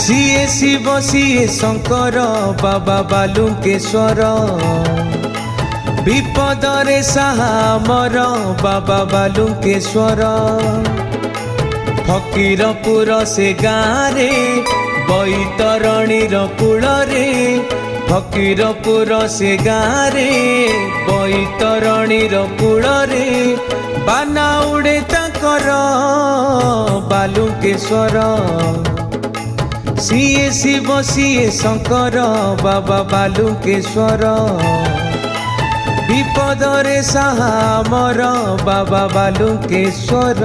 सिए शिव सिए शंकर बाबा बालुकेश्वर विपदरे साहामर बाबा बालुकेश्वर फकीरपुर से गाँरे बैतरणीर कूलरे फकीरपुर से गाँरे बैतरणीर कूलरे बाना उड़े ताकर बालुकेश्वर सिए शिव सिए शंकर बाबा बालुकेश्वर विपदरे साहामर बाबा बालुकेश्वर।